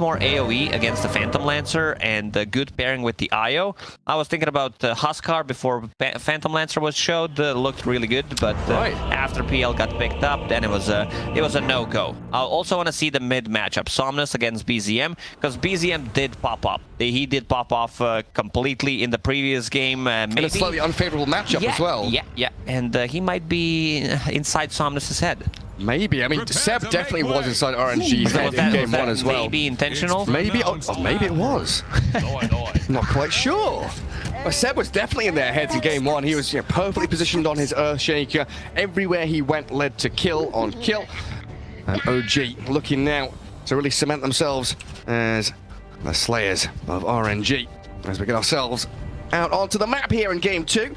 more AoE against the Phantom Lancer and good pairing with the IO. I was thinking about Huskar before Phantom Lancer was showed. Looked really good, but after PL got picked up, then it was a no-go. I also want to see the mid matchup, Somnus against BZM, because BZM did pop up. He did pop off completely in the previous game. Maybe in a slightly unfavorable matchup as well. Yeah, and he might be inside Somnus's head. Maybe. I mean, Seb definitely was inside RNG's head in game 1 as well. Maybe intentional? Maybe, maybe it was. Not quite sure. Well, Seb was definitely in their heads in game 1. He was perfectly positioned on his Earthshaker. Everywhere he went led to kill on kill. And OG looking now to really cement themselves as the slayers of RNG. As we get ourselves out onto the map here in game 2.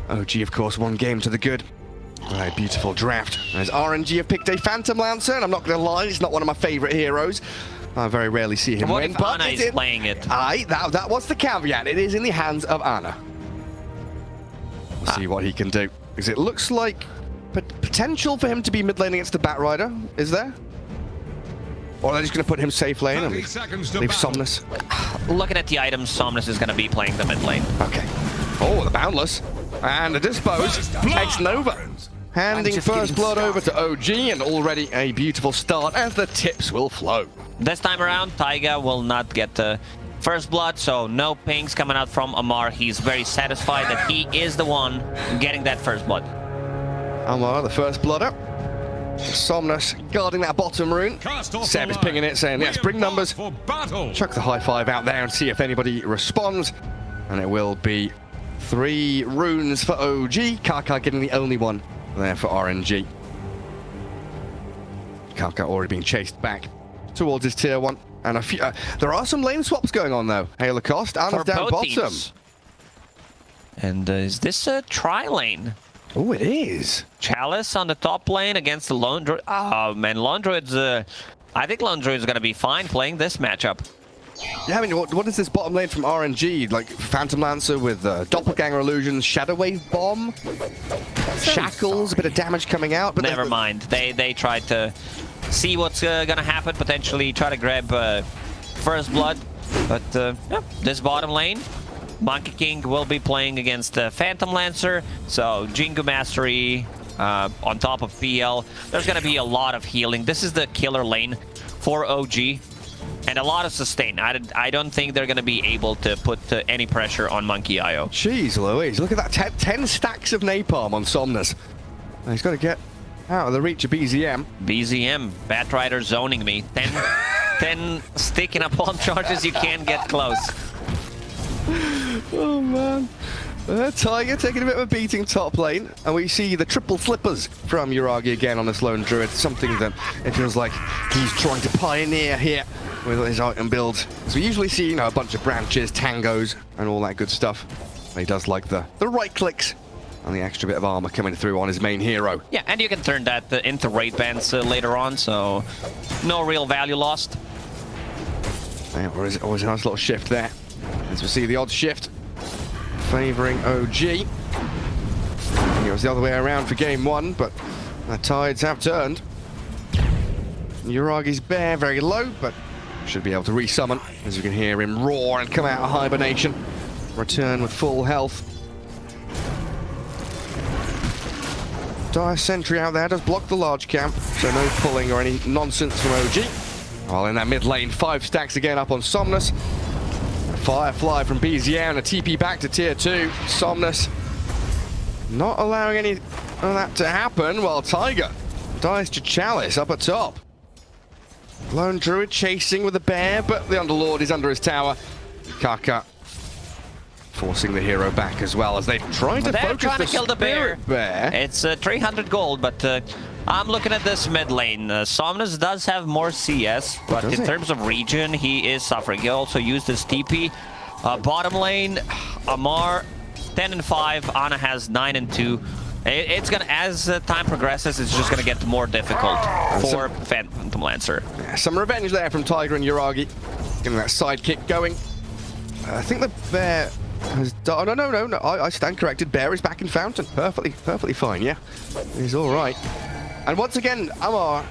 OG, of course, one game to the good. A beautiful draft. As RNG have picked a Phantom Lancer, and I'm not going to lie, it's not one of my favorite heroes. I very rarely see him win, but Ana is playing it? That was the caveat. It is in the hands of Ana. We'll see what he can do. Because it looks like potential for him to be mid lane against the Batrider, is there? Or are they just going to put him safe lane and leave Somnus? Looking at the items, Somnus is going to be playing the mid lane. Okay. Oh, the Boundless. And the Dispose takes Nova. Handing first blood over to OG, and already a beautiful start as the tips will flow. This time around, Taiga will not get the first blood, so no pings coming out from Amar. He's very satisfied that he is the one getting that first blood. Amar, the first blood up. Somnus guarding that bottom rune. Seb is pinging it, saying, yes, bring numbers. Chuck the high five out there and see if anybody responds. And it will be 3 runes for OG. Kaka getting the only one there for RNG. Kaka already being chased back towards his tier 1. And a few, there are some lane swaps going on though. Hey, Lacoste, Ana's down bottom. Teams. And is this a tri-lane? Oh, it is. Chalice on the top lane against the Lone Druid. Oh man, Lone Druid's, I think Lone Druid's gonna be fine playing this matchup. Yeah, I mean, what is this bottom lane from RNG? Like Phantom Lancer with Doppelganger Illusions, Shadow Wave Bomb, Shackles, a bit of damage coming out. But never mind. They tried to see what's gonna happen, potentially try to grab first blood. But yeah, this bottom lane, Monkey King will be playing against Phantom Lancer, so Jingu Mastery on top of PL. There's gonna be a lot of healing. This is the killer lane for OG. And a lot of sustain. I don't think they're going to be able to put any pressure on Monkey IO. Jeez Louise, look at that. 10 stacks of napalm on Somnus. And he's got to get out of the reach of BZM. BZM, Batrider zoning me. 10 sticking up on charges, you can't get close. Oh man. Tiger taking a bit of a beating top lane, and we see the triple flippers from Yuragi again on this Lone Druid, something that it feels like he's trying to pioneer here with his item build. So we usually see, a bunch of branches, tangos, and all that good stuff. He does like the right clicks and the extra bit of armor coming through on his main hero. Yeah, and you can turn that into raid bands later on, so no real value lost. Yeah, always a nice little shift there. As we see the odd shift favoring OG. It was the other way around for game 1, but the tides have turned. Yuragi's bear very low, but should be able to resummon, as you can hear him roar and come out of hibernation. Return with full health. Dire Sentry out there does block the large camp, so no pulling or any nonsense from OG. While in that mid lane, 5 stacks again up on Somnus. Firefly from BZM, a TP back to tier 2. Somnus not allowing any of that to happen, while Tiger dies to Chalice up at top. Lone Druid chasing with the bear, but the Underlord is under his tower. Kaka forcing the hero back as well as they try to focus the kill the bear. It's 300 gold, but I'm looking at this mid lane. Somnus does have more CS, but in terms of region, he is suffering. He also used his TP. Bottom lane, Amar 10 and 5. Ana has 9 and 2. It's gonna, as time progresses, it's just gonna get more difficult for Phantom Lancer. Yeah, some revenge there from Tiger and Yuragi, getting that side kick going. I think the bear has done. Oh, no, I stand corrected. Bear is back in Fountain. Perfectly fine. Yeah, he's all right. And once again, Amar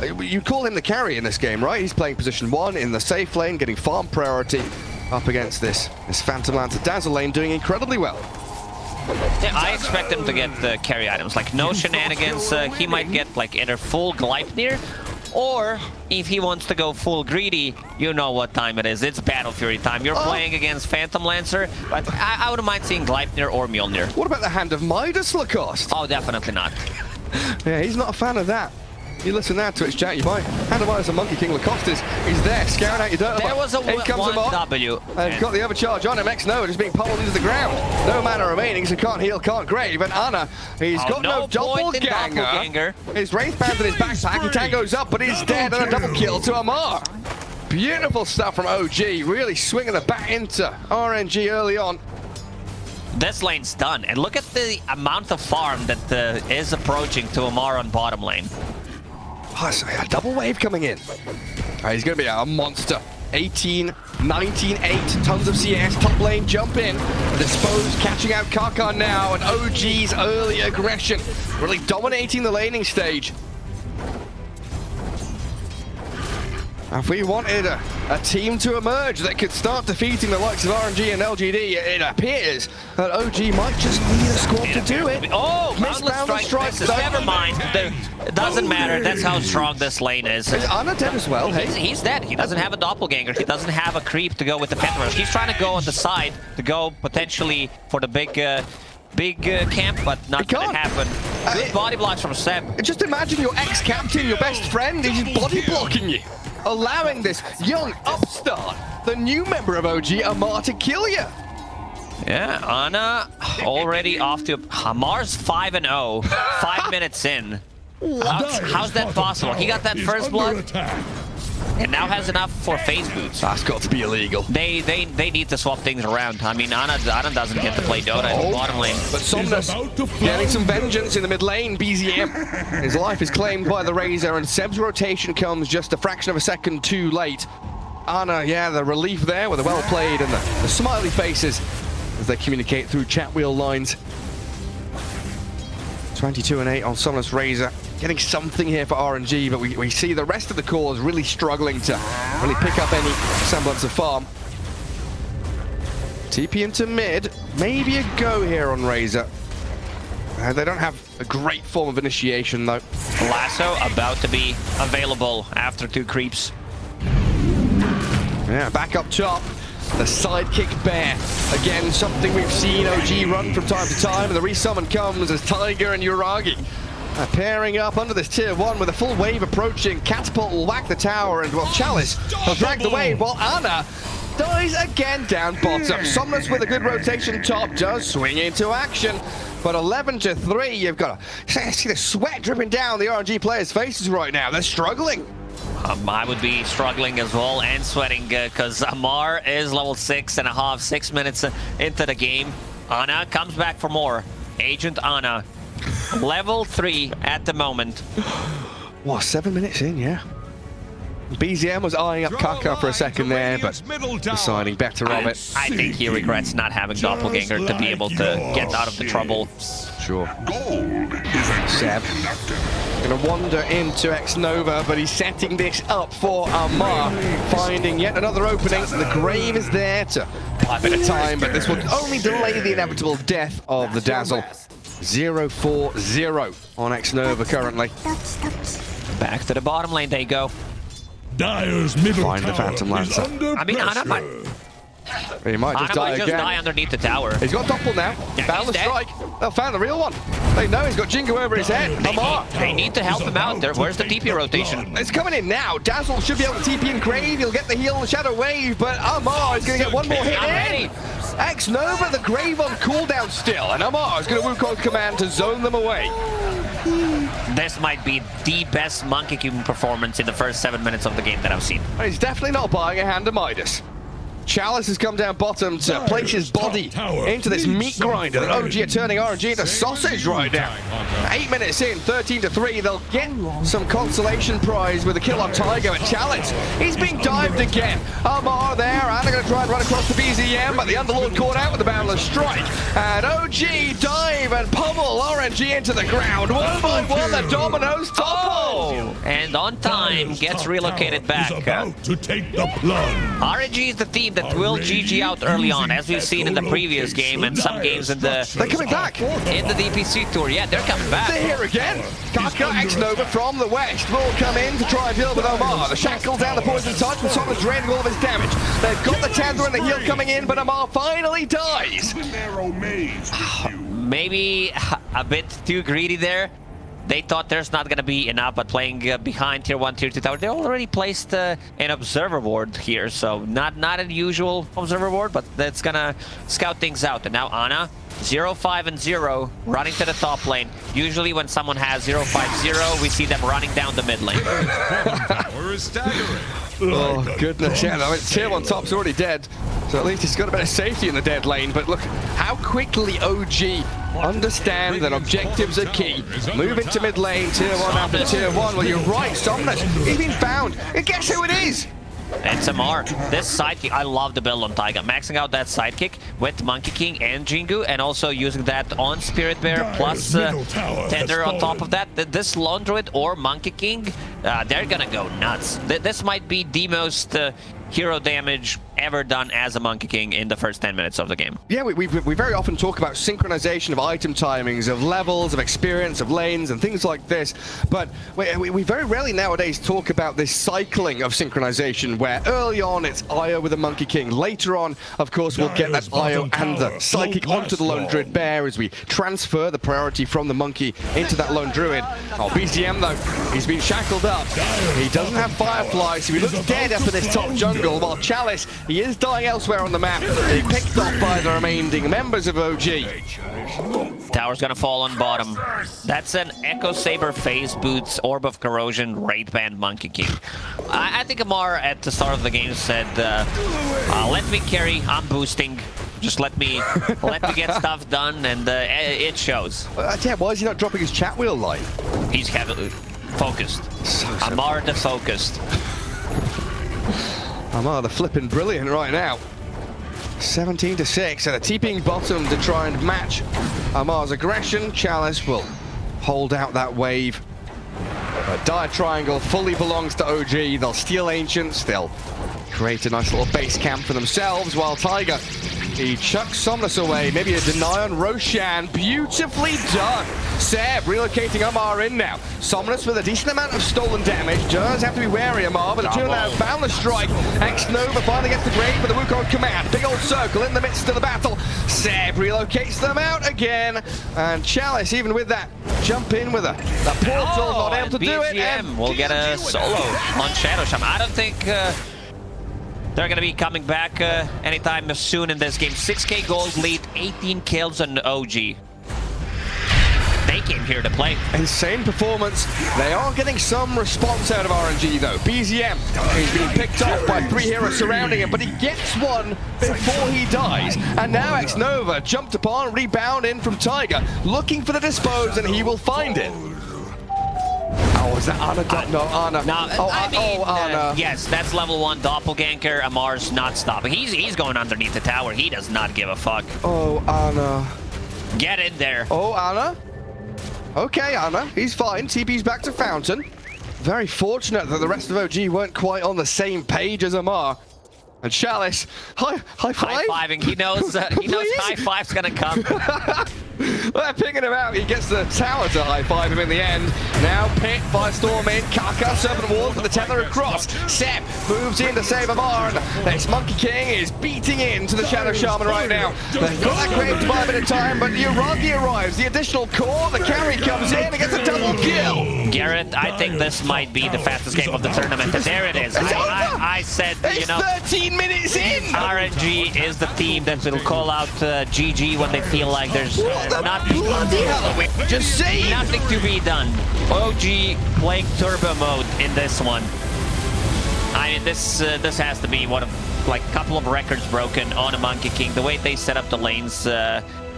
You call him the carry in this game, right? He's playing position 1 in the safe lane, getting farm priority up against this Phantom Lancer Dazzle lane, doing incredibly well. Yeah, I expect him to get the carry items, like no shenanigans. He might get like either full Gleipnir, or if he wants to go full greedy, you know what time it is. It's Battle Fury time. You're playing against Phantom Lancer, but I wouldn't mind seeing Gleipnir or Mjolnir. What about the Hand of Midas, Lacoste? Oh, definitely not. Yeah, he's not a fan of that. You listen now to Twitch chat, you buy Hand of Midas and Monkey King. Lacoste is there, scaring out your Dota. There was a 1W. And got the overcharge on him. X-Nova just being pummeled into the ground. No mana remaining, so can't heal, can't grave. And Ana, he's got no doppelganger. His Wraith Band in his backpack. He tangoes up, but he's dead, and a double kill to Amar. Beautiful stuff from OG, really swinging the bat into RNG early on. This lane's done, and look at the amount of farm that is approaching to Amar on bottom lane. Oh, so a double wave coming in. He's going to be a monster. 18, 19, 8, tons of CS, top lane jump in. Dispose catching out Karkar now, and OG's early aggression really dominating the laning stage. If we wanted a team to emerge that could start defeating the likes of RNG and LGD, it appears that OG might just need a squad to do it. Oh, boundless strike. Never mind. It doesn't matter. That's how strong this lane is. Is Ana dead as well? Hey? He's dead. He doesn't have a doppelganger. He doesn't have a creep to go with the pet rush. He's trying to go on the side to go potentially for the big camp, but not gonna happen. Good body blocks from Seb. Just imagine your ex-captain, your best friend, he's body blocking you, allowing this young upstart, the new member of OG, Amar, to kill you. Yeah, Ana already off to Amar's 5-0, 5 minutes in. How's that possible? He got that first blood and now has enough for phase boots. That's got to be illegal. They need to swap things around. I mean, Ana doesn't get to play Dota in the bottom lane. But Somnus getting some vengeance in the mid lane. BZM. His life is claimed by the Razor, and Seb's rotation comes just a fraction of a second too late. Ana, yeah, the relief there with the well played and the smiley faces as they communicate through chat wheel lines. 22 and 8 on Somnus Razor. Getting something here for RNG, but we see the rest of the cores really struggling to really pick up any semblance of farm. TP into mid, maybe a go here on Razor. They don't have a great form of initiation though. Lasso about to be available after 2 creeps. Yeah, back up top. The sidekick bear. Again, something we've seen OG run from time to time, and the resummon comes as Tiger and Uragi pairing up under this tier 1 with a full wave approaching. Catapult will whack the tower, and well, Chalice will drag the wave while Ana dies again down bottom. Somnus with a good rotation top does swing into action, but 11-3, you've got to see the sweat dripping down the RNG players' faces right now. They're struggling. I would be struggling as well and sweating because Amar is level 6.5, 6 minutes into the game. Ana comes back for more. Agent Ana, level 3 at the moment. What, 7 minutes in, yeah. BZM was eyeing up Kaka for a second there, but deciding better of it. I think he regrets not having Doppelganger to be able to get out of the trouble. Sure. Seb gonna wander into X-Nova, but he's setting this up for Amar, finding yet another opening. The grave is there to buy a bit of time, but this will only delay the inevitable death of the Dazzle. 0-4-0 on X-Nova currently. Back to the bottom lane they go. Dyer's middle Find the Phantom Lancer. I mean, Ana might He might just die again. Die underneath the tower. He's got Doppel now. Yeah, Boundless strike. They'll find the real one. They know he's got Jingo over his head. Amar. They need to help him out there. Where's the TP rotation? It's coming in now. Dazzle should be able to TP in Grave. He'll get the heal on the Shadow Wave, but Amar is going to get one more hit in. X-Nova, the Grave on cooldown still, and Amar is going to Wukong's command to zone them away. This might be the best Monkey King performance in the first 7 minutes of the game that I've seen. And he's definitely not buying a Hand of Midas. Chalice has come down bottom to place his body into this meat grinder. OG are turning RNG into sausage right now. 8 minutes in, 13-3. They'll get some consolation prize with a kill on Tiger. And Chalice, he's being dived again. Amar there, and they're going to try and run across the BZM, but the Underlord caught out with the Boundless Strike. And OG dive and pummel RNG into the ground. One by one, the dominoes topple. And on time, gets relocated back. To take the plunge. RNG is the team that will GG out early on, as we've seen in the previous game and some games in the... They're coming back. In the DPC tour, yeah, they're coming back. They're here again. Kaka X-Nova from the west will come in to try and deal with Omar. The shackles down, the poison touch, and Someone's draining all of his damage. They've got the Tether and the heal coming in, but Omar finally dies. Maybe a bit too greedy there. They thought there's not going to be enough, but playing behind tier 1, tier 2 tower, they already placed an observer ward here, so not an usual observer ward, but that's going to scout things out. And now Ana, 0-5 and 0, running to the top lane. Usually when someone has 0-5-0, we see them running down the mid lane. Oh, goodness, yeah, I mean, tier 1 top's already dead, so at least he's got a bit of safety in the dead lane, but look how quickly OG understand that objectives are key. Move into mid lane, tier 1 after tier 1. Well, you're right, Somnus, he's been found. And guess who it is? It's Amar. This sidekick, I love the build on Taiga. Maxing out that sidekick with Monkey King and Jingu, and also using that on Spirit Bear plus Tether on top of that. This Lone Druid or Monkey King, they're gonna go nuts. This might be the most hero damage ever done as a Monkey King in the first 10 minutes of the game. Yeah, we very often talk about synchronization of item timings, of levels, of experience, of lanes, and things like this, but we very rarely nowadays talk about this cycling of synchronization, where early on it's Io with the Monkey King, later on, of course, we'll get that Io and the Psychic onto the Lone Druid Bear as we transfer the priority from the Monkey into that Lone Druid. Oh, BZM though, he's been shackled up. He doesn't have Firefly, so he looks dead up in this top jungle, while Chalice, he is dying elsewhere on the map. He picked off by the remaining members of OG. Tower's gonna fall on bottom. That's an Echo Saber, Phase Boots, Orb of Corrosion, Raid Band, Monkey King. I think Amar at the start of the game said, let me carry, I'm boosting. Just let me get stuff done, and it shows. Yeah, why is he not dropping his chat wheel line? He's heavily focused. Amar the focused. Amar the flipping brilliant right now. 17-6, and a TPing bottom to try and match Amar's aggression. Chalice will hold out that wave. A dire triangle fully belongs to OG. They'll steal Ancients, they'll create a nice little base camp for themselves, while Tiger, he chucks Somnus away. Maybe a deny on Roshan. Beautifully done. Seb relocating Amar in now. Somnus with a decent amount of stolen damage. Does have to be wary, Amar, but the two now Boundless Strike. X-Nova finally gets the grave with the Wukong command. Big old circle in the midst of the battle. Seb relocates them out again. And Chalice, even with that, jump in with a portal, not able to do it. And will get a solo on Shadow Shaman. I don't think they're going to be coming back anytime soon in this game. 6k gold lead, 18 kills on OG. They came here to play. Insane performance. They are getting some response out of RNG though. BZM, he's being picked off by 3 heroes surrounding him, but he gets one before he dies. And now X-Nova jumped upon, rebound in from Tiger, looking for the dispose, and he will find it. Oh, is that Ana? No, Ana. No, Ana. Yes, that's level 1 Doppelganger. Amar's not stopping. He's going underneath the tower. He does not give a fuck. Oh, Ana. Get in there. Oh, Ana. Okay, Ana. He's fine. TP's back to Fountain. Very fortunate that the rest of OG weren't quite on the same page as Amar. And Chalice, high five? High-fiving. He knows high five's gonna come. They're picking him out. He gets the tower to high-five him in the end. Now Pit, Firestorm in, Kaka, Serpent Wall for the tether across. Sep moves in to save Amar, and this Monkey King is beating into the Shadow Shaman right now. They've got that grave to buy a bit of time, but the Uragi arrives. The additional core, the carry comes in and gets a double kill. Garrett, I think this might be the fastest game of the tournament. And there it is. I said, you know, 13 minutes in. RNG is the team that will call out GG when they feel like there's nothing to be done. OG playing turbo mode in this one. I mean, this has to be one of like a couple of records broken on a Monkey King. The way they set up the lanes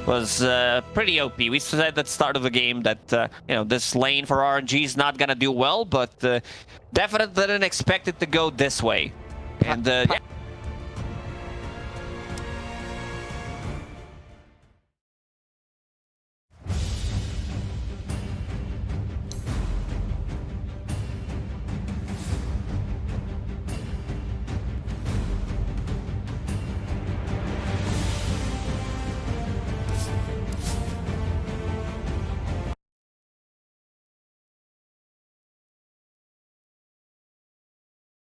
was pretty OP. We said at the start of the game that you know, this lane for RNG is not gonna do well, but definitely didn't expect it to go this way. And yeah,